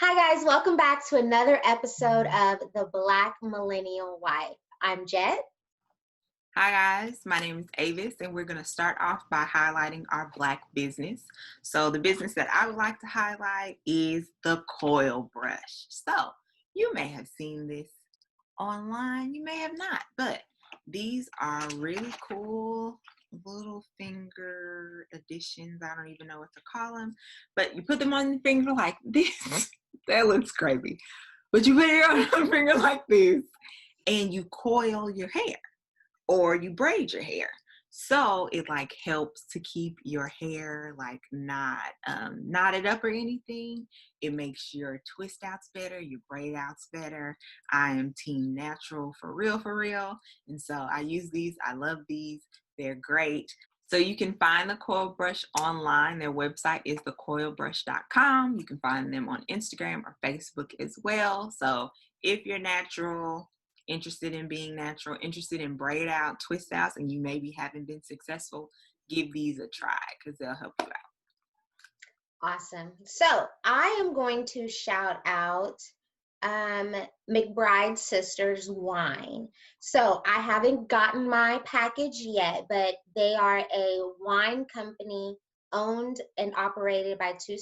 Hi, guys. Welcome back to another episode of the Black Millennial Wife. I'm Jet. Hi guys, my name is Avis and we're going to start off by highlighting our Black business. So the business that I would like to highlight is the Coil Brush. So you may have seen this online, you may have not, but these are really cool little finger additions. I don't even know what to call them, but you put them on the finger like this. That looks crazy. But you put it on your finger like this and you coil your hair or you braid your hair. So it like helps to keep your hair like not knotted up or anything. It makes your twist outs better, your braid outs better. I am team natural for real. And so I use these. I love these. They're great. So you can find the Coil Brush online. Their website is thecoilbrush.com. You can find them on Instagram or Facebook as well. So if you're natural, interested in being natural, interested in braid out, twist outs, and you maybe haven't been successful, give these a try because they'll help you out. Awesome. So I am going to shout out McBrides Sister's wine. So I haven't gotten my package yet, but they are a wine company owned and operated by two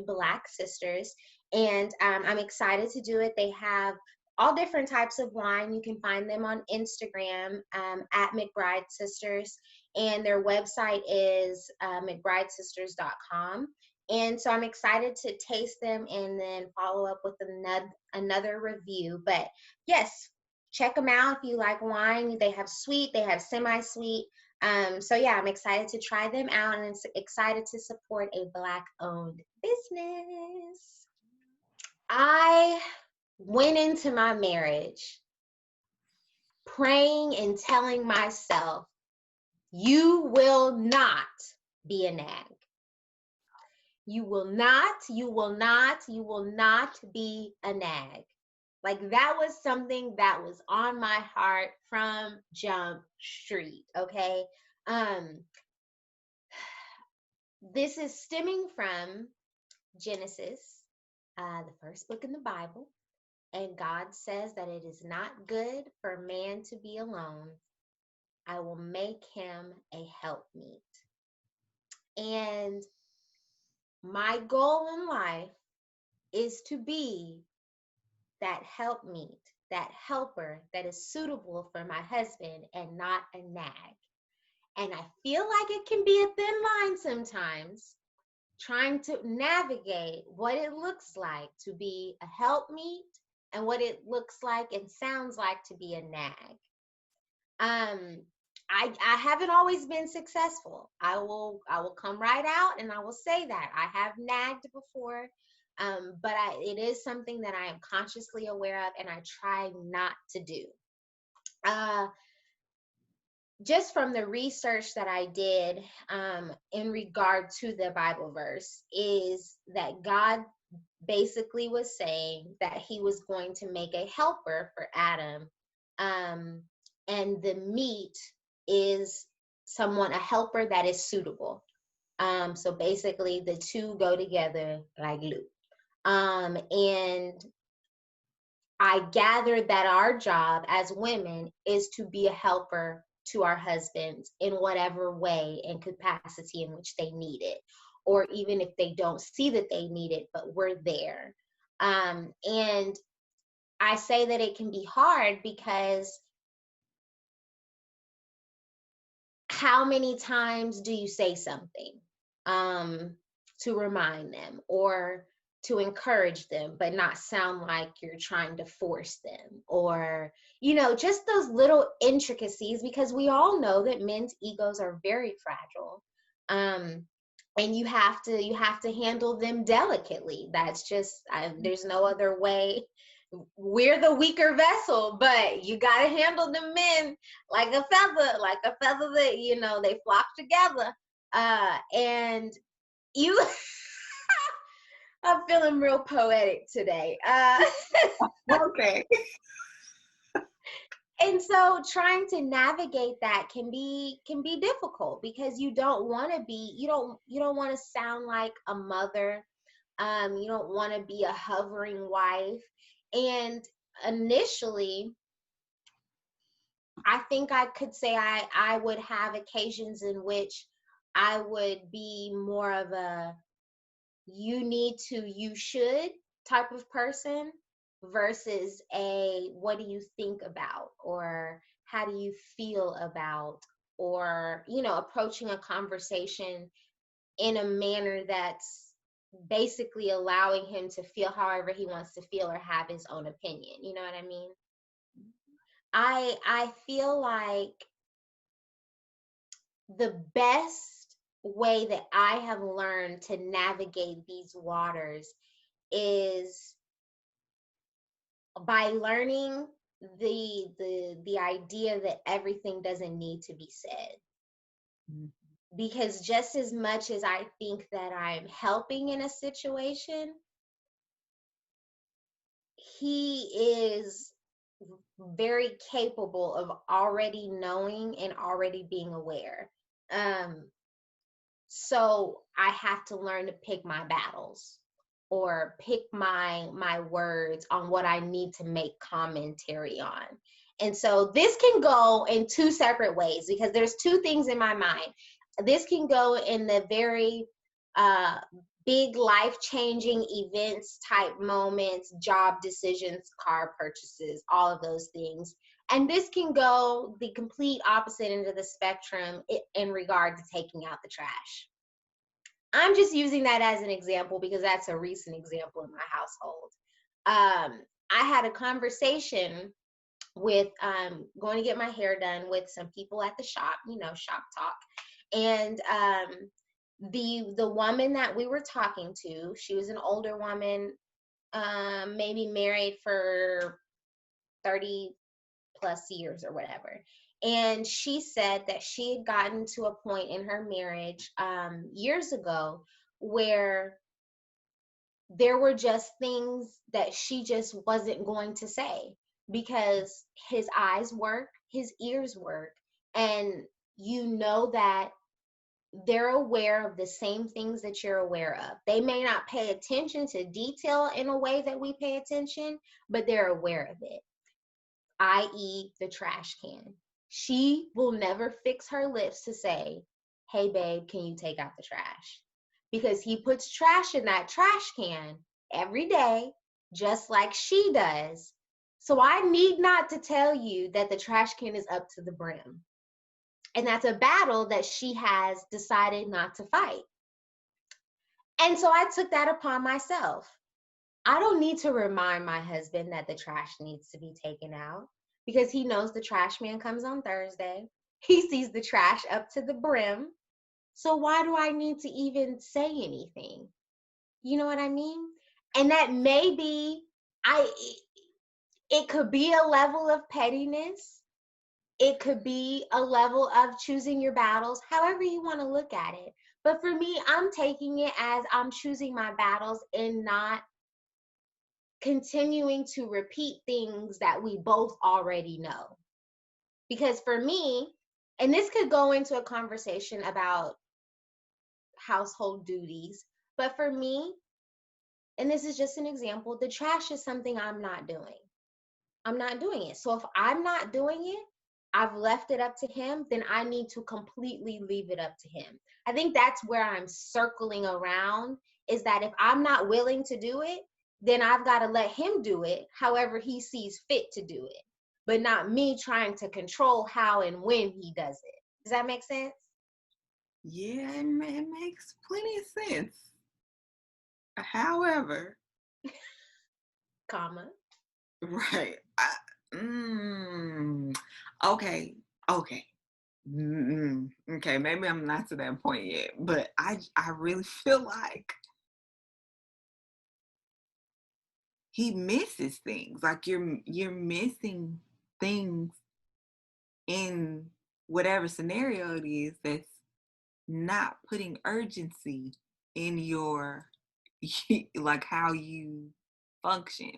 Black sisters. And I'm excited to do it. They have all different types of wine. You can find them on Instagram at McBride Sisters, and their website is McBridesisters.com. And so I'm excited to taste them and then follow up with another review. But yes, check them out if you like wine. They have sweet, they have semi-sweet. So yeah, I'm excited to try them out and excited to support a Black-owned business. I went into my marriage praying and telling myself, you will not be a nag. You will not be a nag. Like that was something that was on my heart from Jump Street, okay? This is stemming from Genesis, the first book in the Bible. And God says that it is not good for man to be alone. I will make him a helpmeet. And my goal in life is to be that helpmeet, that helper that is suitable for my husband and not a nag. And I feel like it can be a thin line sometimes, trying to navigate what it looks like to be a helpmeet and what it looks like and sounds like to be a nag. I haven't always been successful. I will come right out and I will say that I have nagged before, but it is something that I am consciously aware of and I try not to do. Just from the research that I did in regard to the Bible verse is that God basically was saying that he was going to make a helper for Adam, and the meat is a helper that is suitable. So basically the two go together like glue. And I gathered that our job as women is to be a helper to our husbands in whatever way and capacity in which they need it, or even if they don't see that they need it, but we're there. And I say that it can be hard because how many times do you say something to remind them or to encourage them, but not sound like you're trying to force them, or, just those little intricacies, because we all know that men's egos are very fragile. And you have to handle them delicately. That's just, there's no other way. We're the weaker vessel, but you got to handle the men like a feather that, they flock together. And you, I'm feeling real poetic today. Okay. And so trying to navigate that can be difficult because you don't want to sound like a mother You don't want to be a hovering wife. And initially, I think I could say I would have occasions in which I would be more of a you need to, you should type of person versus a what do you think about, or how do you feel about, or, approaching a conversation in a manner that's basically allowing him to feel however he wants to feel or have his own opinion. You know what I mean? I feel like the best way that I have learned to navigate these waters is by learning the idea that everything doesn't need to be said. Mhm. Because just as much as I think that I'm helping in a situation, he is very capable of already knowing and already being aware. Um, so I have to learn to pick my battles, or pick my words on what I need to make commentary on. And so this can go in two separate ways, because there's two things in my mind. This can go in the very uh, big life-changing events type moments, job decisions, car purchases, all of those things. And this can go the complete opposite end of the spectrum in regard to taking out the trash. I'm just using that as an example because that's a recent example in my household. I had a conversation with going to get my hair done with some people at the shop, shop talk. And the woman that we were talking to, she was an older woman, maybe married for 30 plus years or whatever. And she said that she had gotten to a point in her marriage years ago where there were just things that she just wasn't going to say because his eyes work, his ears work, and you know that they're aware of the same things that you're aware of. They may not pay attention to detail in a way that we pay attention, but they're aware of it, i.e., the trash can. She will never fix her lips to say, "Hey, babe, can you take out the trash?" Because he puts trash in that trash can every day, just like she does. So I need not to tell you that the trash can is up to the brim. And that's a battle that she has decided not to fight. And so I took that upon myself. I don't need to remind my husband that the trash needs to be taken out because he knows the trash man comes on Thursday. He sees the trash up to the brim. So why do I need to even say anything? You know what I mean? And that may be, I it could be a level of pettiness. It could be a level of choosing your battles, however you want to look at it. But for me, I'm taking it as I'm choosing my battles and not continuing to repeat things that we both already know. Because for me, and this could go into a conversation about household duties, but for me, and this is just an example, the trash is something I'm not doing. I'm not doing it. So if I'm not doing it, I've left it up to him, then I need to completely leave it up to him. I think that's where I'm circling around, is that if I'm not willing to do it, then I've got to let him do it however he sees fit to do it, but not me trying to control how and when he does it. Does that make sense? Yeah, it makes plenty of sense. However, Comma. right. Okay. Okay. Okay, maybe I'm not to that point yet, but I really feel like he misses things. Like you're missing things in whatever scenario it is that's not putting urgency in your like how you function.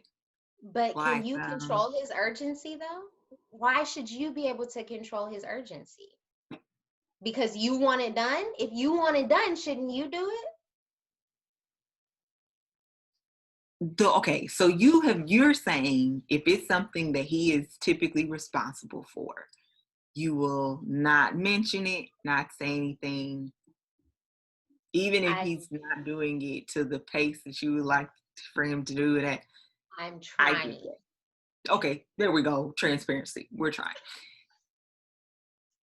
But can Like you control his urgency though? Why should you be able to control his urgency? Because you want it done? If you want it done, shouldn't you do it? Okay, so you're saying if it's something that he is typically responsible for, you will not mention it, not say anything, even if I he's not doing it to the pace that you would like for him to do it at. I'm I get trying. that. Okay, there we go. Transparency. We're trying.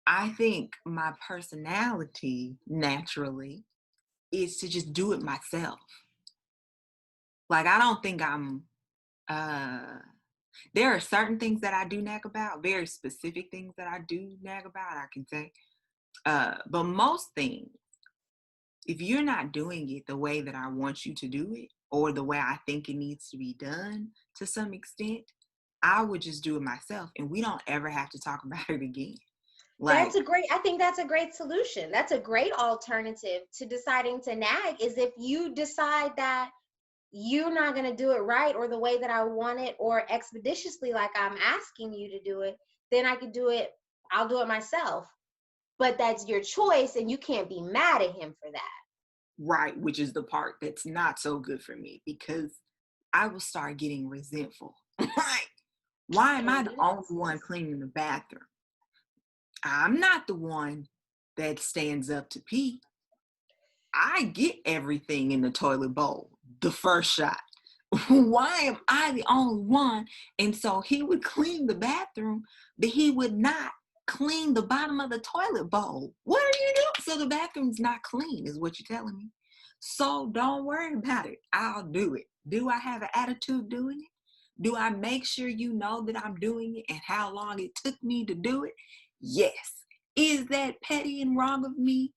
I think my personality naturally is to just do it myself. Like I don't think I'm uh there are certain things that I do nag about, very specific things that I do nag about, I can say. But most things, if you're not doing it the way that I want you to do it, or the way I think it needs to be done to some extent, I would just do it myself and we don't ever have to talk about it again. Like, I think that's a great solution. That's a great alternative to deciding to nag, is if you decide that you're not going to do it right or the way that I want it or expeditiously like I'm asking you to do it, then I'll do it myself. But that's your choice and you can't be mad at him for that. right, which is the part that's not so good for me because I will start getting resentful. Like, why am I And the only one cleaning the bathroom? I'm not the one that stands up to pee. I get everything in the toilet bowl the first shot. Why am I the only one? And so he would clean the bathroom, but he would not clean the bottom of the toilet bowl. What are you doing? So the bathroom's not clean, is what you're telling me. So don't worry about it. I'll do it. Do I have an attitude doing it? Do I make sure you know that I'm doing it and how long it took me to do it? Yes. Is that petty and wrong of me?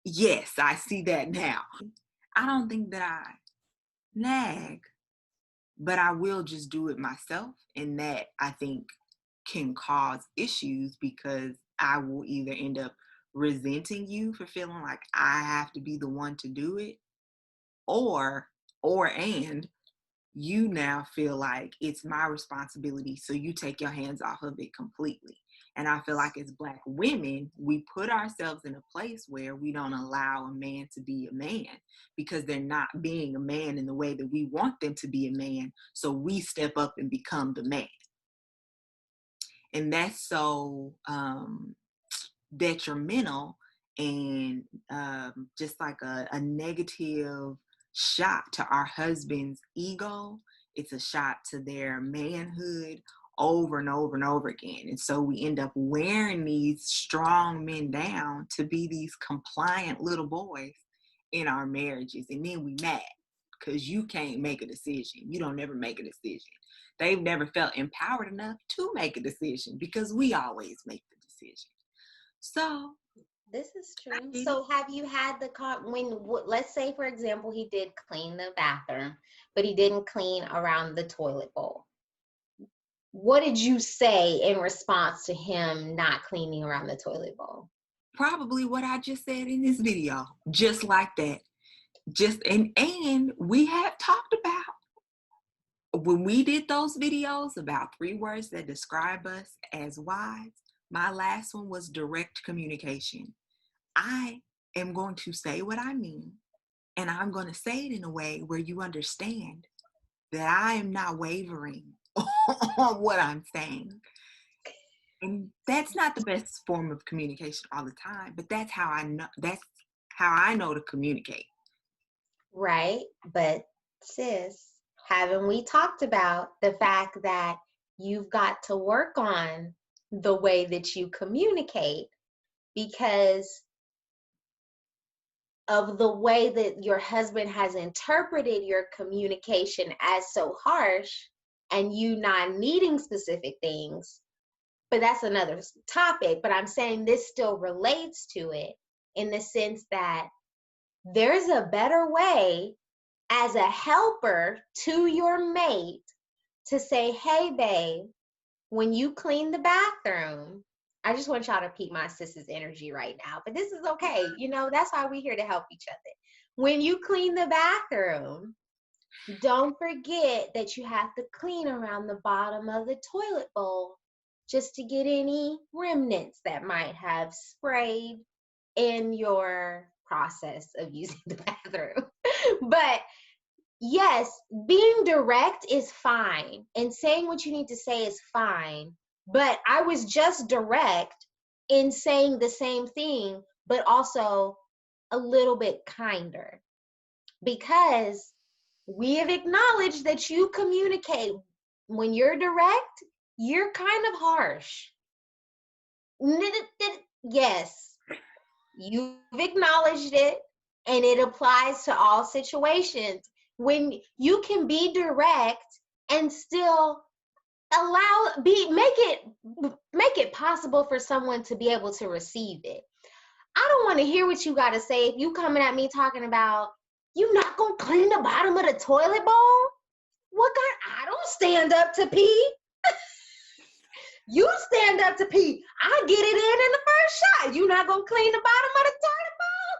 Yes, I see that now. I don't think that I nag, but I will just do it myself. And that I think can cause issues because I will either end up resenting you for feeling like I have to be the one to do it, or and you now feel like it's my responsibility, so you take your hands off of it completely. And I feel like as Black women, we put ourselves in a place where we don't allow a man to be a man because they're not being a man in the way that we want them to be a man. So we step up and become the man. And that's so detrimental and just like a negative shot to our husband's ego. It's a shot to their manhood over and over and over again. And so we end up wearing these strong men down to be these compliant little boys in our marriages. And then we mad because you can't make a decision. You don't ever make a decision. They've never felt empowered enough to make a decision because we always make the decision. So this is true. So have you had let's say, for example, he did clean the bathroom, but he didn't clean around the toilet bowl. What did you say in response to him not cleaning around the toilet bowl? Probably what I just said in this video, just like that. And we have talked about when we did those videos about 3 words that describe us as wives. My last one was direct communication. I am going to say what I mean, and I'm going to say it in a way where you understand that I am not wavering on what I'm saying. And that's not the best form of communication all the time, but that's how I know to communicate. Right. But sis, haven't we talked about the fact that you've got to work on the way that you communicate because of the way that your husband has interpreted your communication as so harsh and you not needing specific things? But that's another topic. But I'm saying this still relates to it in the sense that there's a better way as a helper to your mate to say, hey, babe, when you clean the bathroom, I just want y'all to peep my sister's energy right now, but this is okay. You know, that's why we're here to help each other. When you clean the bathroom, don't forget that you have to clean around the bottom of the toilet bowl just to get any remnants that might have sprayed in your process of using the bathroom. But yes, being direct is fine, and saying what you need to say is fine. But I was just direct in saying the same thing, but also a little bit kinder, because we have acknowledged that you communicate. When you're direct, you're kind of harsh. Yes, you've acknowledged it, and it applies to all situations. When you can be direct and still make it possible for someone to be able to receive it. I don't want to hear what you got to say if you coming at me talking about you not gonna clean the bottom of the toilet bowl. What kind? I don't stand up to pee. You stand up to pee. I get it in the first shot. You not gonna clean the bottom of the toilet bowl?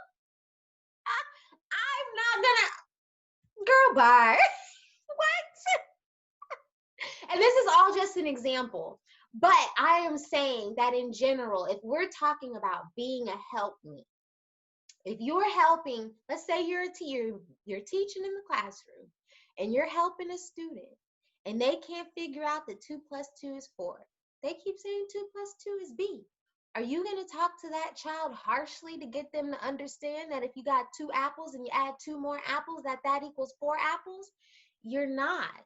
I'm not gonna. Girl, bye. What? And this is all just an example. But I am saying that in general, if we're talking about being a helpmeet, if you're helping, let's say you're teaching in the classroom and you're helping a student and they can't figure out that 2 + 2 is 4. They keep saying 2 + 2 is B. Are you going to talk to that child harshly to get them to understand that if you got 2 apples and you add 2 more apples, that equals 4 apples? You're not.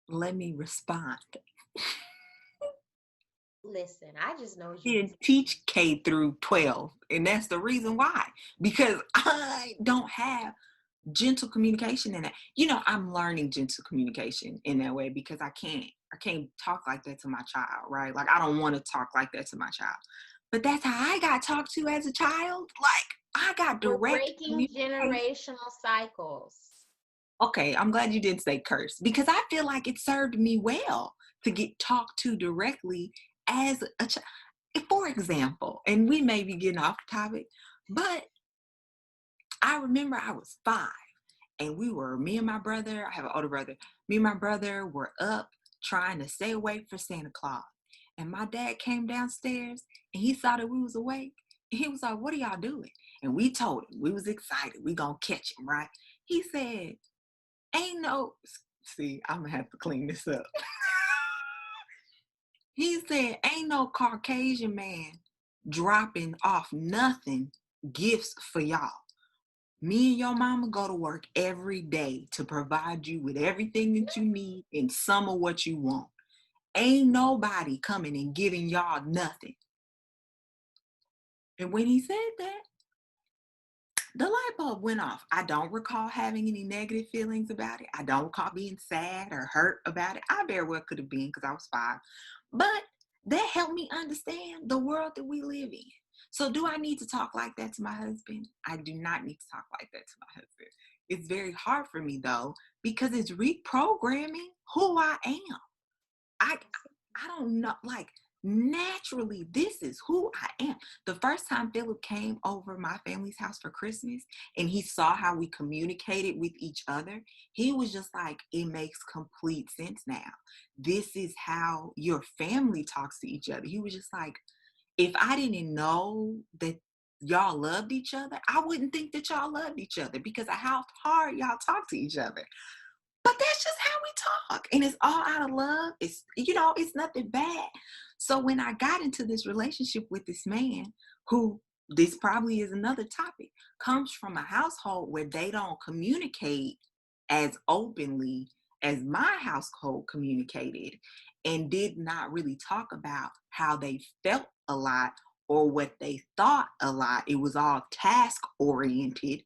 Let me respond. Listen, I just know I you didn't teach K through 12, and that's the reason why. Because I don't have gentle communication in that. I'm learning gentle communication in that way because I can't talk like that to my child, right? Like, I don't want to talk like that to my child. But that's how I got talked to as a child. Like, I got We're direct breaking generational cycles. Okay, I'm glad you didn't say curse, because I feel like it served me well to get talked to directly as a child. For example, and we may be getting off topic, but I remember I was 5 and me and my brother, I have an older brother, me and my brother were up trying to stay awake for Santa Claus. And my dad came downstairs and he saw that we was awake. And he was like, "What are y'all doing?" And we told him, we was excited. We gonna catch him, right? He said, I'm gonna have to clean this up. He said, "Ain't no Caucasian man dropping off nothing gifts for y'all. Me and your mama go to work every day to provide you with everything that you need and some of what you want. Ain't nobody coming and giving y'all nothing." And when he said that, the light bulb went off. I don't recall having any negative feelings about it. I don't recall being sad or hurt about it. I very well could have been because I was 5. But that helped me understand the world that we live in. So do I need to talk like that to my husband? I do not need to talk like that to my husband. It's very hard for me, though, because it's reprogramming who I am. I don't know, like, naturally, this is who I am. The first time Philip came over my family's house for Christmas and he saw how we communicated with each other, he was just like, it makes complete sense now. This is how your family talks to each other. He was just like, if I didn't know that y'all loved each other, I wouldn't think that y'all loved each other because of how hard y'all talk to each other. But that's just how we talk. And it's all out of love. It's nothing bad. So when I got into this relationship with this man, who, this probably is another topic, comes from a household where they don't communicate as openly as my household communicated, and did not really talk about how they felt a lot or what they thought a lot. It was all task oriented.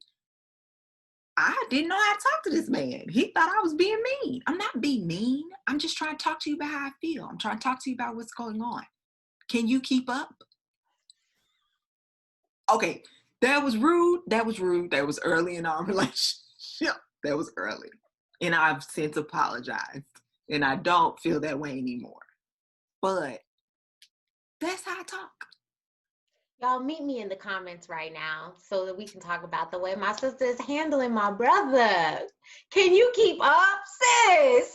I didn't know how to talk to this man. He thought I was being mean. I'm not being mean. I'm just trying to talk to you about how I feel. I'm trying to talk to you about what's going on. Can you keep up? Okay, that was rude. That was rude. That was early in our relationship. That was early. And I've since apologized. And I don't feel that way anymore. But that's how I talk. Y'all meet me in the comments right now so that we can talk about the way my sister is handling my brother. Can you keep up, sis?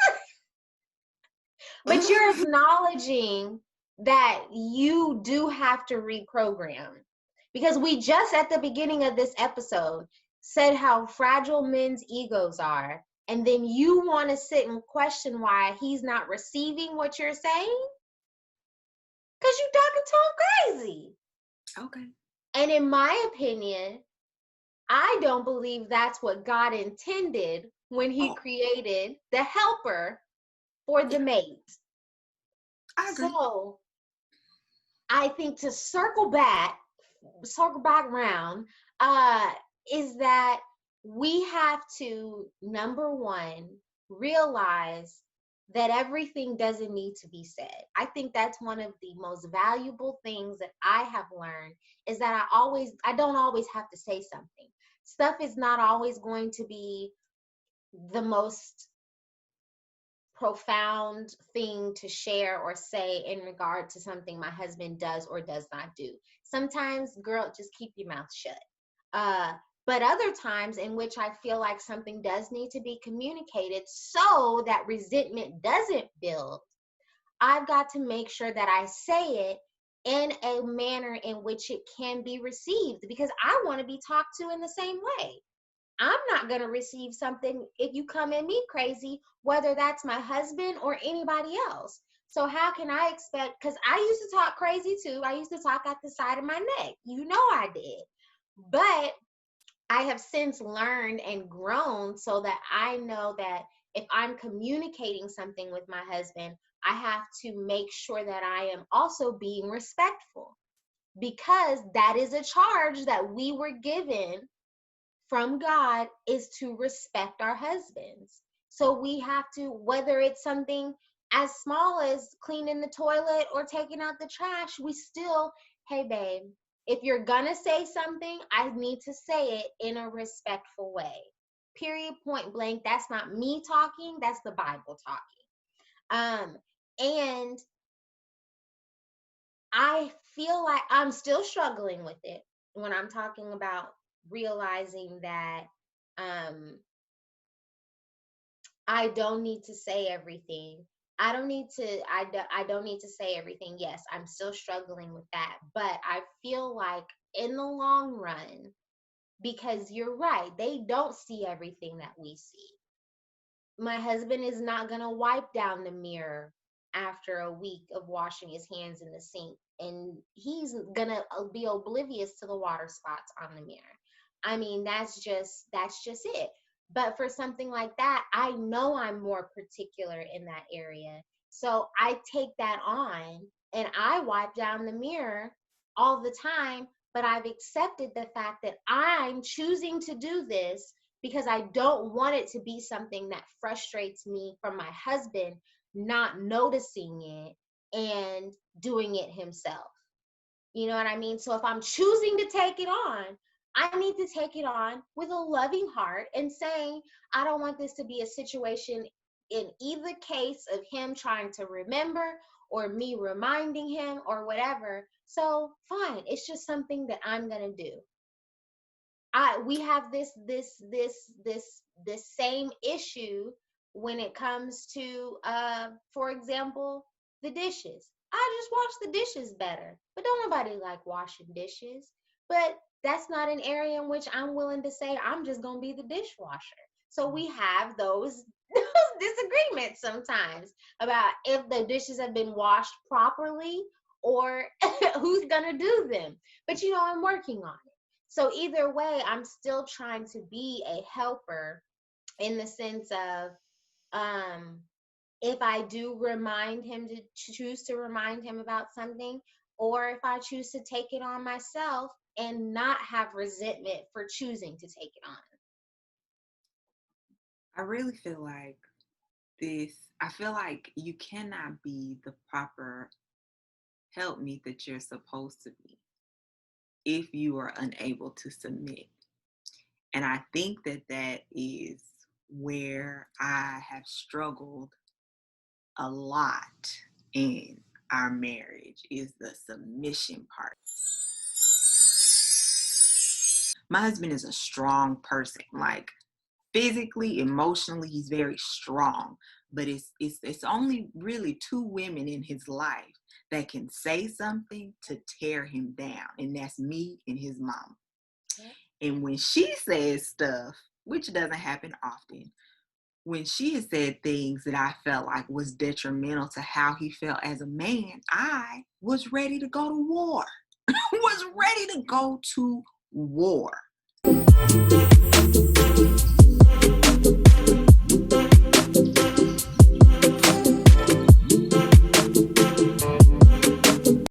But you're acknowledging that you do have to reprogram. Because we just at the beginning of this episode said how fragile men's egos are, and then you want to sit and question why he's not receiving what you're saying? Because you talking to him crazy. Okay. And in my opinion, I don't believe that's what God intended when he created the helper for the mate. I agree. So I think to circle back around, is that we have to, number one, realize that everything doesn't need to be said. I think that's one of the most valuable things that I have learned, is that I don't always have to say something. Stuff is not always going to be the most profound thing to share or say in regard to something my husband does or does not do. Sometimes, girl, just keep your mouth shut. But other times in which I feel like something does need to be communicated so that resentment doesn't build, I've got to make sure that I say it in a manner in which it can be received, because I want to be talked to in the same way. I'm not going to receive something if you come at me crazy, whether that's my husband or anybody else. So how can I expect, because I used to talk crazy too. I used to talk at the side of my neck. You know I did. But I have since learned and grown so that I know that if I'm communicating something with my husband, I have to make sure that I am also being respectful, because that is a charge that we were given from God, is to respect our husbands. So we have to, whether it's something as small as cleaning the toilet or taking out the trash, we still, hey babe, if you're gonna say something, I need to say it in a respectful way. Period, point blank. That's not me talking, that's the Bible talking. And I feel like I'm still struggling with it when I'm talking about realizing that I don't need to say everything. I don't need to say everything. Yes, I'm still struggling with that, but I feel like in the long run, because you're right, they don't see everything that we see. My husband is not going to wipe down the mirror after a week of washing his hands in the sink, and he's going to be oblivious to the water spots on the mirror. I mean, that's just it. But for something like that, I know I'm more particular in that area. So I take that on and I wipe down the mirror all the time, but I've accepted the fact that I'm choosing to do this because I don't want it to be something that frustrates me from my husband not noticing it and doing it himself. You know what I mean? So if I'm choosing to take it on, I need to take it on with a loving heart and saying, I don't want this to be a situation in either case of him trying to remember or me reminding him or whatever. So fine, it's just something that I'm going to do. We have this same issue when it comes to for example, the dishes. I just wash the dishes better, but don't nobody like washing dishes. But that's not an area in which I'm willing to say I'm just gonna be the dishwasher. So we have those disagreements sometimes about if the dishes have been washed properly or who's gonna do them. But I'm working on it. So either way, I'm still trying to be a helper in the sense of, if I do remind him to choose to remind him about something, or if I choose to take it on myself and not have resentment for choosing to take it on. I really feel like I feel like you cannot be the proper helpmeet that you're supposed to be if you are unable to submit. And I think that is where I have struggled a lot in our marriage, is the submission part. My husband is a strong person, like physically, emotionally, he's very strong. But it's only really two women in his life that can say something to tear him down, and that's me and his mom. And when she says stuff, which doesn't happen often, when she has said things that I felt like was detrimental to how he felt as a man, I was ready to go to war. Was ready to go to war.